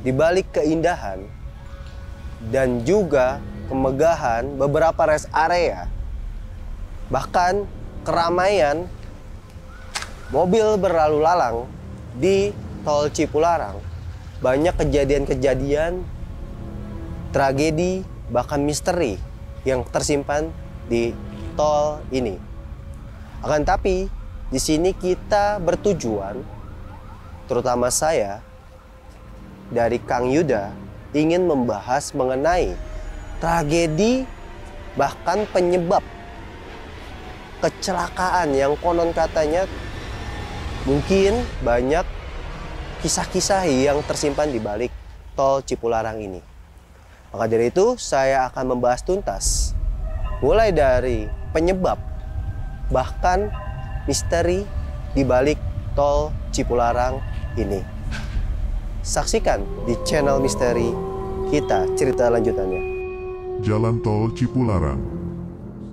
di balik keindahan dan juga kemegahan beberapa rest area, bahkan keramaian mobil berlalu lalang di tol Cipularang, banyak kejadian-kejadian tragedi bahkan misteri yang tersimpan di tol ini. Akan tapi di sini kita bertujuan, terutama saya dari Kang Yuda, ingin membahas mengenai tragedi bahkan penyebab kecelakaan yang konon katanya mungkin banyak kisah-kisah yang tersimpan di balik tol Cipularang ini. Maka dari itu saya akan membahas tuntas mulai dari penyebab bahkan misteri di balik tol Cipularang ini. Saksikan di channel misteri kita cerita lanjutannya. Jalan Tol Cipularang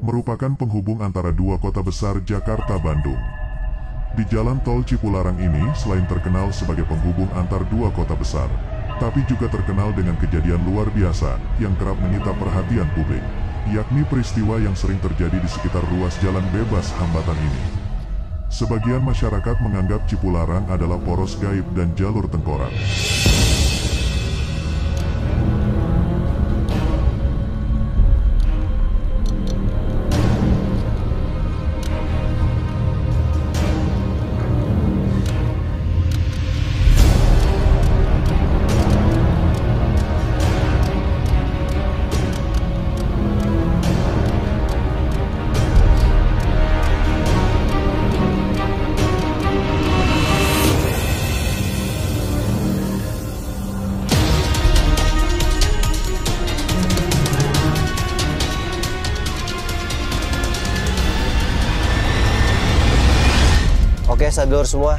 merupakan penghubung antara dua kota besar Jakarta-Bandung. Di Jalan Tol Cipularang ini selain terkenal sebagai penghubung antar dua kota besar, tapi juga terkenal dengan kejadian luar biasa yang kerap menyita perhatian publik, yakni peristiwa yang sering terjadi di sekitar ruas jalan bebas hambatan ini. Sebagian masyarakat menganggap Cipularang adalah poros gaib dan jalur tengkorak. Oke, sadulur semua.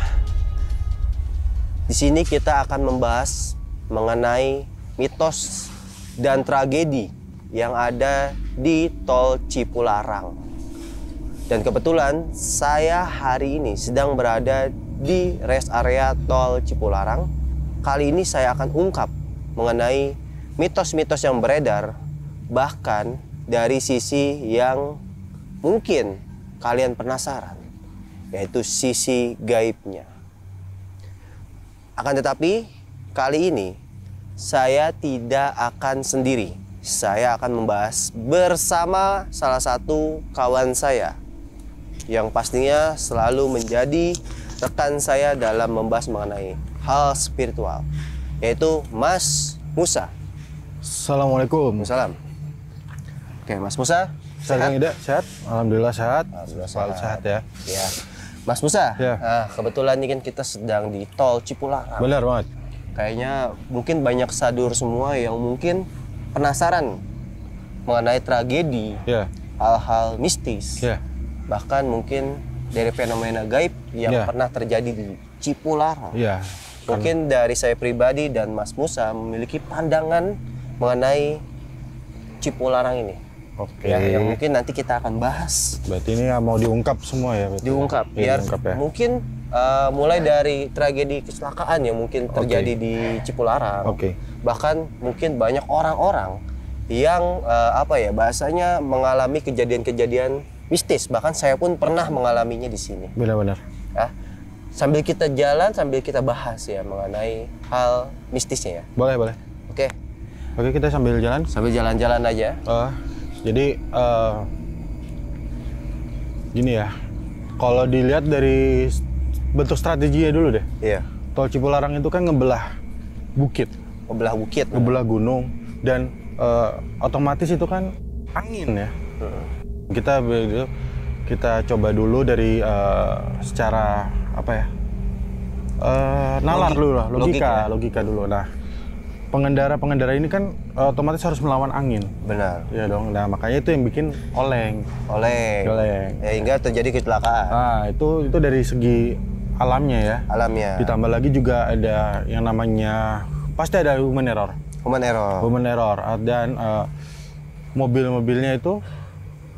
Di sini kita akan membahas mengenai mitos dan tragedi yang ada di tol Cipularang. Dan kebetulan saya hari ini sedang berada di rest area tol Cipularang. Kali ini saya akan ungkap mengenai mitos-mitos yang beredar, bahkan dari sisi yang mungkin kalian penasaran, yaitu sisi gaibnya. Akan tetapi kali ini saya tidak akan sendiri. Saya akan membahas bersama salah satu kawan saya yang pastinya selalu menjadi rekan saya dalam membahas mengenai hal spiritual, yaitu Mas Musa. Assalamualaikum. Salam. Oke, Mas Musa, Sehat? Sehat? Alhamdulillah sehat. Alhamdulillah Selalu sehat ya. Ya. Mas Musa, Ya. nah, kebetulan ini kan kita sedang di tol Cipularang. Benar banget. Kayaknya mungkin banyak sadur semua yang mungkin penasaran mengenai tragedi, Ya. hal-hal mistis, Ya. bahkan mungkin dari fenomena gaib yang Ya. pernah terjadi di Cipularang. Ya. Mungkin dari saya pribadi dan Mas Musa memiliki pandangan mengenai Cipularang ini. Oke. Ya, yang mungkin nanti kita akan bahas. Berarti ini mau diungkap semua ya? Berarti? Diungkap, Ya, biar diungkap ya. mungkin mulai dari tragedi kecelakaan yang mungkin terjadi di Cipularang. Oke. Bahkan mungkin banyak orang-orang yang bahasanya mengalami kejadian-kejadian mistis. Bahkan saya pun pernah mengalaminya di sini. Benar-benar. Ya. Sambil kita jalan, sambil kita bahas ya mengenai hal mistisnya ya. Boleh, boleh. Oke, Oke, kita sambil jalan. sambil jalan-jalan aja. Jadi gini ya. Kalau dilihat dari bentuk strateginya dulu deh. Iya. Tol Cipularang itu kan ngebelah bukit, Ngebelah bukit. ngebelah gunung, dan otomatis itu kan angin ya. Kita coba dulu dari secara apa ya? Nalar dulu lah, logika dulu. Nah, pengendara ini kan otomatis harus melawan angin. Benar. Iya dong. Nah, makanya itu yang bikin oleng. Oleng. Ya, hingga terjadi kecelakaan. Nah, itu dari segi alamnya ya. Alamnya. Ditambah lagi juga ada yang namanya, pasti ada human error. Human error. Dan mobil-mobilnya itu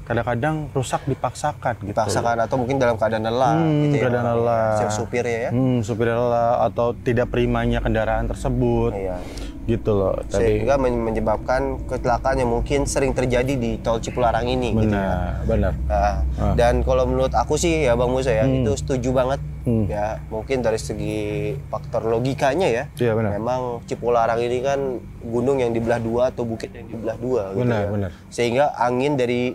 kadang-kadang rusak dipaksakan gitu. Dipaksakan atau mungkin dalam keadaan lelah gitu ya. Keadaan lelah. Supirnya ya. Supir lelah atau tidak primanya kendaraan tersebut. Iya. Gitu loh. Sehingga menyebabkan kecelakaan yang mungkin sering terjadi di tol Cipularang ini gitu ya. Benar. Dan kalau menurut aku sih ya Bang Musa ya, itu setuju banget. Ya, mungkin dari segi faktor logikanya ya. Iya, benar. Memang Cipularang ini kan gunung yang dibelah dua atau bukit yang dibelah dua gitu ya. Benar. Sehingga angin dari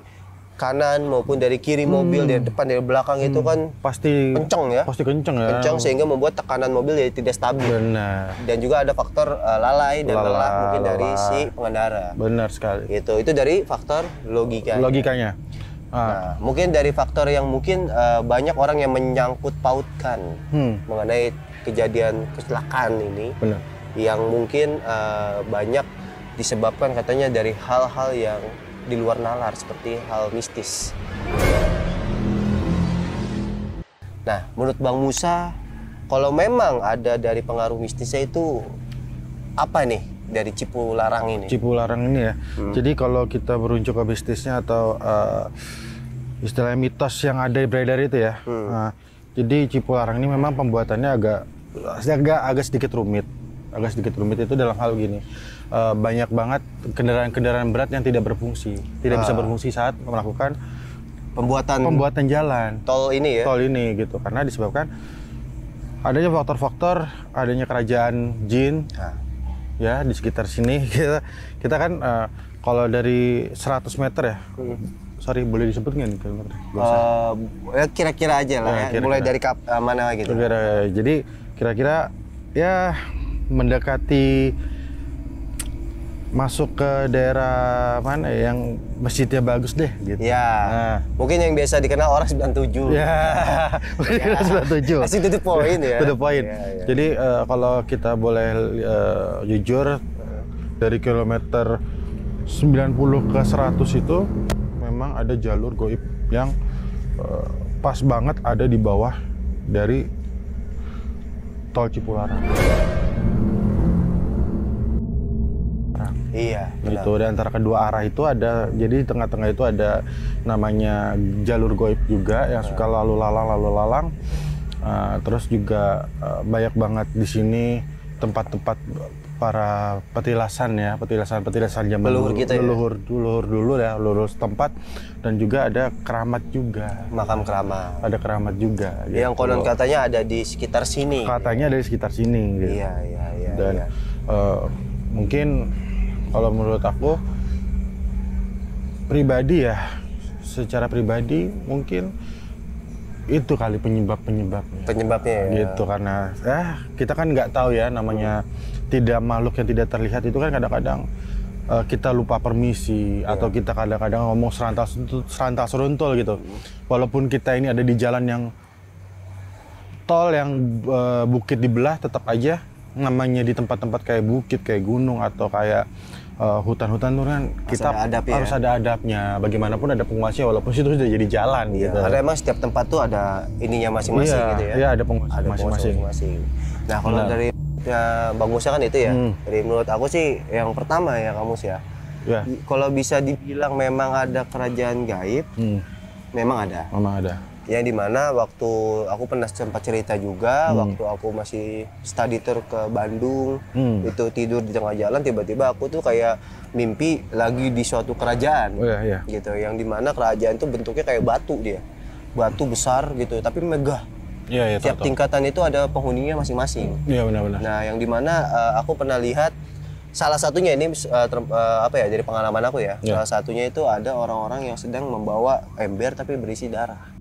kanan maupun dari kiri mobil, dari depan dari belakang itu kan pasti kenceng ya. Pasti kenceng ya. Kenceng sehingga membuat tekanan mobil jadi tidak stabil. Benar. Dan juga ada faktor lalai dan lelah mungkin dari si pengendara. Benar sekali. Itu dari faktor logikanya. Nah, mungkin dari faktor yang mungkin banyak orang yang menyangkut pautkan mengenai kejadian kecelakaan ini. Benar. Yang mungkin banyak disebabkan katanya dari hal-hal yang di luar nalar seperti hal mistis. Nah, menurut Bang Musa, kalau memang ada dari pengaruh mistisnya itu apa nih dari Cipularang ini? Cipularang ini ya. Jadi kalau kita merujuk ke mistisnya atau istilahnya mitos yang ada beredar itu ya. Jadi Cipularang ini memang pembuatannya agak sedikit rumit. Agak sedikit rumit itu dalam hal gini. Banyak banget kendaraan-kendaraan berat yang tidak berfungsi, tidak bisa berfungsi saat melakukan pembuatan jalan tol ini ya. Tol ini gitu, karena disebabkan adanya faktor-faktor, adanya kerajaan jin ya di sekitar sini. Kita kan kalau dari 100 meter ya, sorry boleh disebut nggak nih kilometer? Ya kira-kira aja lah ya, kira-kira. Mulai dari mana gitu. Jadi kira-kira ya mendekati masuk ke daerah mana yang masjidnya bagus deh gitu. Ya. Mungkin yang biasa dikenal orang 97. Ya. Mungkin 97. Masih to the point ya. To the point. Ya. Jadi kalau kita boleh jujur dari kilometer 90 ke 100 itu memang ada jalur goib yang pas banget ada di bawah dari tol Cipularang. Iya, benar. Gitu. Dan antara kedua arah itu ada, jadi di tengah-tengah itu ada namanya jalur goib juga yang suka lalu lalang. Terus juga banyak banget di sini tempat-tempat para petilasan zaman leluhur kita ya. Leluhur setempat, dan juga ada keramat juga. Makam keramat. Ada keramat juga. Yang konon katanya ada di sekitar sini. Katanya ada di sekitar sini. Gitu. Iya. Dan mungkin kalau menurut aku pribadi ya, secara pribadi mungkin itu kali penyebabnya. Penyebabnya ya. Gitu, karena kita kan nggak tahu ya, namanya tidak makhluk yang tidak terlihat itu kan kadang-kadang kita lupa permisi atau kita kadang-kadang ngomong serantal seruntul gitu. Walaupun kita ini ada di jalan yang tol yang bukit dibelah, tetap aja namanya di tempat-tempat kayak bukit, kayak gunung atau kayak hutan-hutan itu kan kita harus ada adabnya. Bagaimanapun ada penguasanya, walaupun itu sudah jadi jalan gitu. Ada emang setiap tempat tuh ada ininya masing-masing gitu ya. Iya, ada penguasa masing-masing. Nah, kalau dari Bang Musa kan itu ya. Dari menurut aku sih yang pertama ya kamu sih ya. Kalau bisa dibilang memang ada kerajaan gaib, memang ada. Yang dimana waktu aku pernah sempat cerita juga, waktu aku masih study tour ke Bandung, itu tidur di tengah jalan, tiba-tiba aku tuh kayak mimpi lagi di suatu kerajaan, gitu. Yang dimana kerajaan itu bentuknya kayak batu batu besar gitu, tapi megah. Tiap tingkatan itu ada penghuninya masing-masing. Iya, benar-benar. Nah, yang dimana aku pernah lihat salah satunya ini dari pengalaman aku ya. Salah satunya itu ada orang-orang yang sedang membawa ember tapi berisi darah.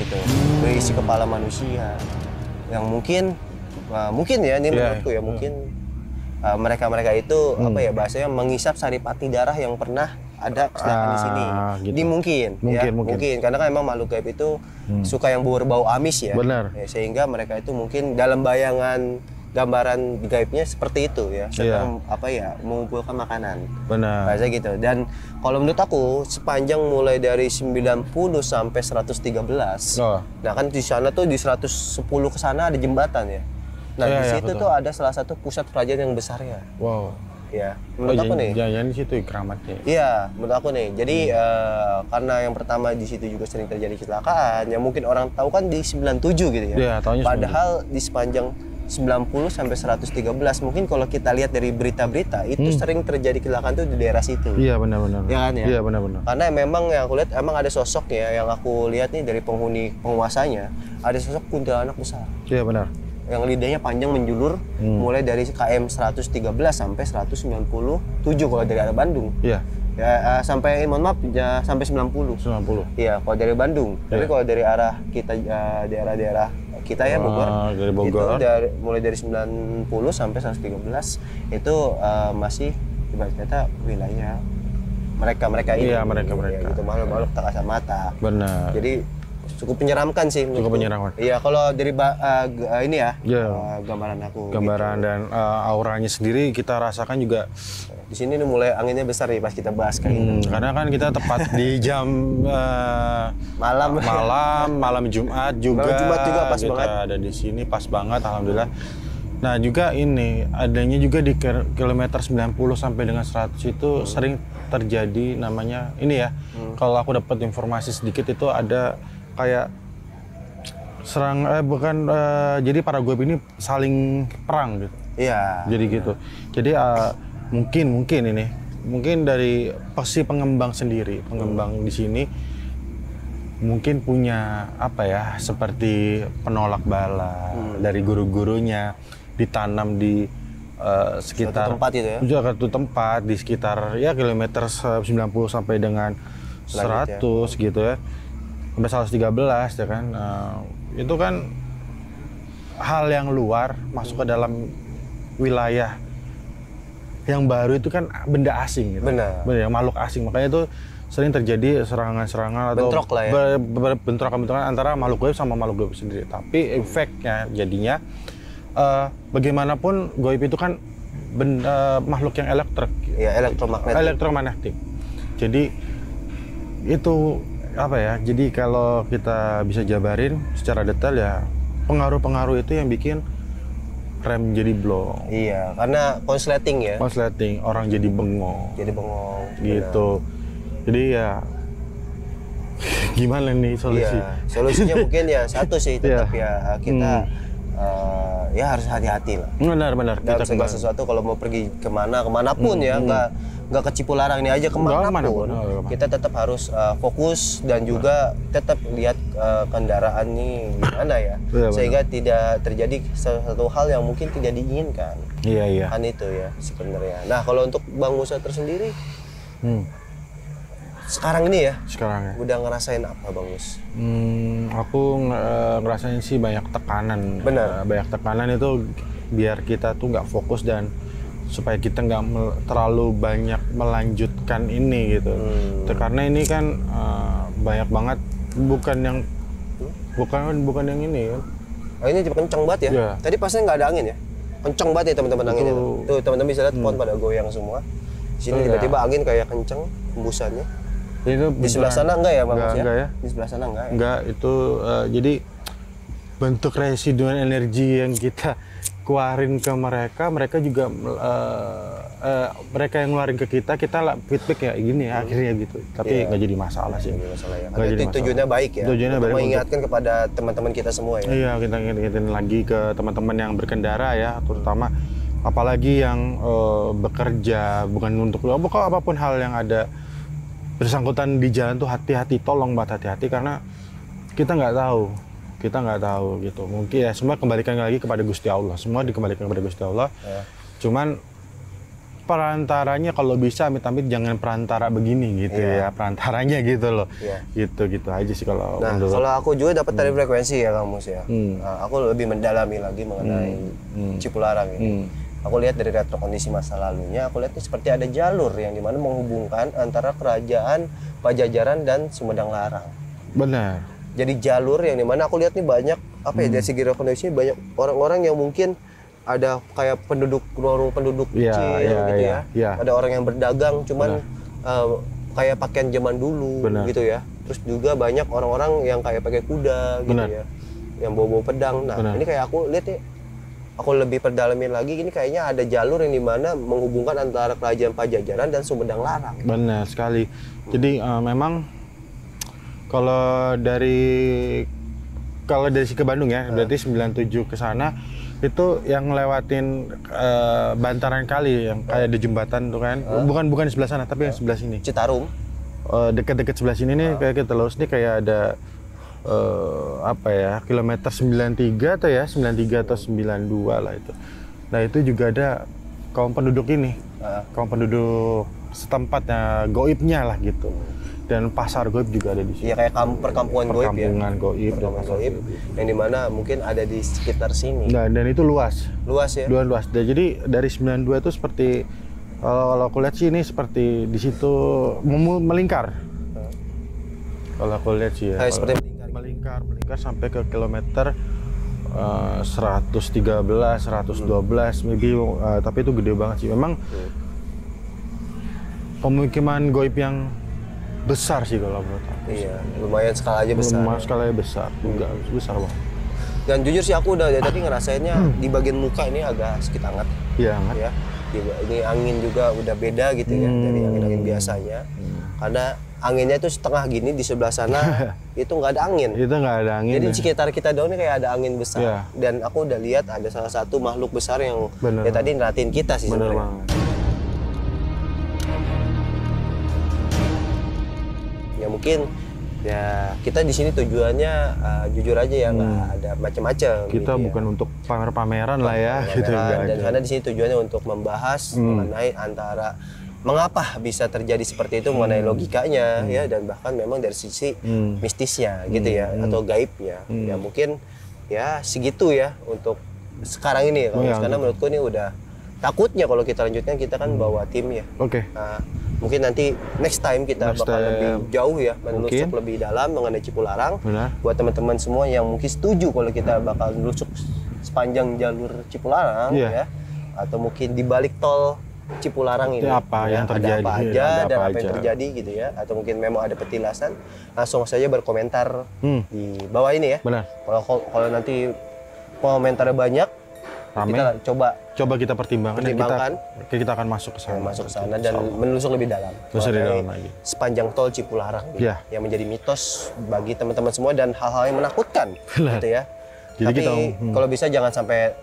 Gitu, berisi kepala manusia yang mungkin ya ini menurutku ya, mungkin mereka itu bahasanya menghisap saripati darah yang pernah ada kesalahan di sini. Gitu. Ini mungkin karena kan memang makhluk gaib itu suka yang berbau amis ya. Benar. Sehingga mereka itu mungkin dalam bayangan gambaran gaibnya seperti itu ya, sedang mengumpulkan makanan. Benar. Bahasa gitu. Dan kalau menurut aku sepanjang mulai dari 90 sampai 113. Nah kan di sana tuh di 110 ke sana ada jembatan ya. Nah, Iya, di iya, situ betul. tuh ada salah satu pusat perajaan yang besar ya. Wow. Ya, menurut aku nih. Jangan di situ keramatnya. Iya, menurut aku nih. Jadi karena yang pertama di situ juga sering terjadi kecelakaan, yang mungkin orang tahu kan di 97 gitu ya. Iya, tahunya Padahal di sepanjang 90 sampai 113 mungkin kalau kita lihat dari berita-berita itu sering terjadi kecelakaan tuh di daerah situ. Iya, benar-benar. Ya kan ya? Iya, benar-benar. Karena memang yang aku lihat emang ada sosoknya yang aku lihat nih dari penguasanya, ada sosok kuntilanak besar. Iya, benar. Yang lidahnya panjang menjulur mulai dari KM 113 sampai 197 kalau dari arah Bandung. Iya. Ya sampai mohon maaf ya, sampai 90. 90. Iya, kalau dari Bandung. Tapi kalau dari arah kita daerah-daerah kita ya Bogor, dari Bogor. itu mulai dari 90 sampai 113 itu masih ibarat kata wilayah mereka ini. Iya, mereka. Ya, gitu makhluk tak kasat mata. Benar. Jadi cukup menyeramkan sih. Cukup menyeramkan. Iya, kalau dari ini ya, Iya. gambaran aku. Gambaran dan auranya sendiri kita rasakan juga. Di sini nih mulai anginnya besar nih pas kita bahas kayak gitu. Karena kan kita tepat di jam malam Jumat juga. Malam Jumat juga pas kita banget. ada di sini pas banget, alhamdulillah. Nah juga ini adanya juga di kilometer 90 sampai dengan 100 itu sering terjadi namanya ini ya. Kalau aku dapat informasi sedikit itu ada kayak jadi para goib ini saling perang gitu. Iya. Jadi gitu. Jadi mungkin dari si pengembang sendiri, pengembang di sini mungkin punya apa ya, seperti penolak bala dari guru-gurunya ditanam di sekitar Suatu tempat itu ya? Suatu tempat di sekitar ya kilometer 90 sampai dengan 100 gitu ya. Sampai 113 ya kan. Itu kan hal yang luar masuk ke dalam wilayah yang baru, itu kan benda asing gitu. Benar. Makhluk asing. Makanya itu sering terjadi serangan-serangan atau Bentrok lah ya. bentrokan antara makhluk goib sama makhluk goib sendiri. Tapi efeknya jadinya bagaimanapun goib itu kan makhluk yang elektrik. Ya, Elektromagnetik. Jadi itu apa ya? Jadi kalau kita bisa jabarin secara detail ya, pengaruh-pengaruh itu yang bikin rem jadi blong. Iya, karena konsleting ya. Konsleting, orang jadi bengong. Jadi bengong. Gitu. Jadi ya gimana nih solusi? Iya, solusinya mungkin ya satu sih, tetap ya kita ya harus hati-hati lah. Benar. Dalam segala sesuatu kalau mau pergi kemanapun ya, nggak ke Cipularang ini aja, kemanapun kita tetap harus fokus dan juga tetap lihat kendaraan ini gimana ya, sehingga tidak terjadi sesuatu hal yang mungkin tidak diinginkan. Iya. Kan itu ya sebenarnya. Nah kalau untuk Bang Musa tersendiri, sekarang ini ya, udah ngerasain apa Bang Mus? Aku ngerasain sih banyak tekanan. Benar. Banyak tekanan itu biar kita tuh nggak fokus dan supaya kita nggak terlalu banyak melanjutkan ini gitu. Karena ini kan banyak banget, bukan yang ini kan. Oh, ini cepet kenceng banget ya? Yeah. Tadi pasnya nggak ada angin ya? Kenceng banget ya teman-teman anginnya tuh. Tuh teman-teman bisa lihat pohon pada goyang semua. Di sini tiba-tiba angin kayak kenceng hembusannya. Itu Di sebelah sana enggak ya Bang Mus ya? Enggak ya. Di sebelah sana enggak ya? Enggak, itu jadi bentuk residuan energi yang kita keluarin ke mereka juga mereka yang ngeluarin ke kita feedback ya gini ya akhirnya gitu. Tapi nggak jadi masalah sih. Masalah ya. Karena itu tujuannya baik ya. Tujuannya baik mengingatkan kepada teman-teman kita semua ya. Iya, kita ingetin lagi ke teman-teman yang berkendara ya, terutama apalagi yang bekerja bukan untuk apapun hal yang ada bersangkutan di jalan tuh hati-hati, tolong banget hati-hati karena kita nggak tahu gitu. Mungkin ya semua kembalikan lagi kepada Gusti Allah, semua dikembalikan kepada Gusti Allah. Cuman perantaranya kalau bisa amit-amit jangan perantara begini gitu ya, perantaranya gitu loh. Gitu aja sih kalau menurut. Kalau aku juga dapat dari frekuensi ya Kang Mus ya. Nah, aku lebih mendalami lagi mengenai Cipularang ini. Aku lihat dari retrokondisi masa lalunya, aku lihat seperti ada jalur yang dimana menghubungkan antara kerajaan Pajajaran dan Sumedang Larang. Benar. Jadi jalur yang dimana aku lihat nih banyak dari segi retrokondisi banyak orang-orang yang mungkin ada kayak ruang penduduk kecil gitu ya. Ada orang yang berdagang cuman kayak pakaian zaman dulu gitu ya. Terus juga banyak orang-orang yang kayak pakai kuda gitu ya. Yang bawa pedang. Nah, ini kayak aku lihat nih aku lebih perdalamin lagi, ini kayaknya ada jalur yang dimana menghubungkan antara kerajaan Pajajaran dan Sumedang Larang. Benar sekali. Jadi memang kalau dari ke Bandung ya, berarti 97 ke sana itu yang ngelewatin bantaran kali yang kayak di jembatan tuh kan. Bukan di sebelah sana, tapi yang sebelah sini. Citarum. Dekat-dekat sebelah sini nih kayak kita lurus nih kayak ada apa ya, kilometer 93 atau ya 93 atau 92 lah itu. Nah itu juga ada kaum penduduk ini, kaum penduduk setempatnya, goibnya lah gitu. Dan pasar goib juga ada di sini. Iya, kayak perkampungan goib ya. Perkampungan goib dan Perkampungan goib yang dimana mungkin ada di sekitar sini. Nah, dan itu luas. Luas ya. Luas. Dan jadi dari 92 itu seperti kalau aku lihat sih ini seperti di situ melingkar. Kalau aku lihat sih ya. Kayak seperti melingkar sampai ke kilometer 113, 112 maybe, tapi itu gede banget sih. Memang pemukiman goib yang besar sih kalau menurut aku. Iya, lumayan skalanya besar. Lumayan skalanya besar, juga besar banget. Dan jujur sih aku udah dari tadi ngerasainnya di bagian muka ini agak sedikit hangat. Iya, hangat. Ya. Ini angin juga udah beda gitu ya dari angin-angin biasanya. Karena anginnya itu setengah gini, di sebelah sana itu nggak ada angin. Itu nggak ada angin. Jadi ya. di sekitar kita doang ini kayak ada angin besar. Iya. Dan aku udah lihat ada salah satu makhluk besar yang Bener. ya tadi ngeliatin kita sih Bener sebenarnya. banget. Ya mungkin ya kita di sini tujuannya jujur aja ya nggak ada macam-macam. Kita gitu bukan untuk pamer-pameran lah ya, gitu dan enggak karena di sini tujuannya untuk membahas mengenai antara mengapa bisa terjadi seperti itu, mengenai logikanya ya, dan bahkan memang dari sisi mistisnya gitu ya, atau gaibnya. Ya mungkin ya segitu ya untuk sekarang ini. Karena menurutku ini udah takutnya kalau kita lanjutkan, kita kan bawa tim ya. Oke. Nah, mungkin nanti next time kita bakal lebih jauh ya, menelusuk lebih dalam mengenai Cipularang. Benar. Buat teman-teman semua yang mungkin setuju kalau kita bakal menelusuk sepanjang jalur Cipularang ya, atau mungkin di balik tol Cipularang ini apa ya, yang terjadi, ada apa aja dan apa yang aja. terjadi gitu ya, atau mungkin memang ada petilasan, langsung saja berkomentar di bawah ini ya. Benar. Kalau nanti komentarnya banyak, Rame. kita Coba kita pertimbangkan. Pertimbangkan. Dan kita akan masuk ke sana. masuk ke sana dan menelusur lebih dalam. Menelusur lebih mengenai dalam lagi. Sepanjang tol Cipularang Iya. yang menjadi mitos bagi teman-teman semua dan hal-hal yang menakutkan Benar. gitu ya. Jadi Tapi kita, kalau bisa jangan sampai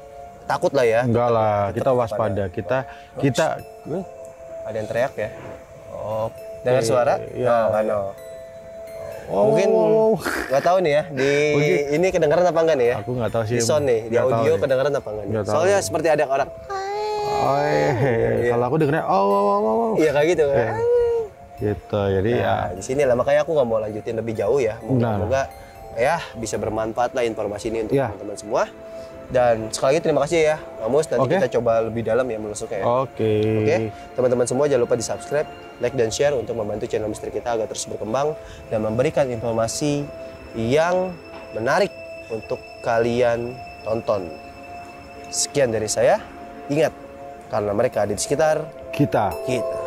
takut lah ya. Enggak lah, Tetap kita waspada. Kita ada yang teriak ya. Oh, dengar suara? Iya. Mungkin nggak tahu nih ya di ini kedengaran apa enggak nih ya? Aku nggak tahu sih. Di sound nih, di Nggak tahu audio nih. kedengaran apa enggak nih? Nggak tahu. Soalnya seperti ada orang. Oh, kalau aku dengernya Iya kayak gitu kan. Gitu. Jadi ya Nah, di sini lah makanya aku nggak mau lanjutin lebih jauh ya. Nah. Semoga ya bisa bermanfaat lah informasi ini untuk Ya. teman-teman semua. Dan sekali lagi terima kasih ya, Amos. Nanti Oke. kita coba lebih dalam ya melusuknya ya. Oke. Oke, teman-teman semua jangan lupa di subscribe, like dan share untuk membantu channel misteri kita agar terus berkembang dan memberikan informasi yang menarik untuk kalian tonton. Sekian dari saya. Ingat, karena mereka ada di sekitar Kita kita.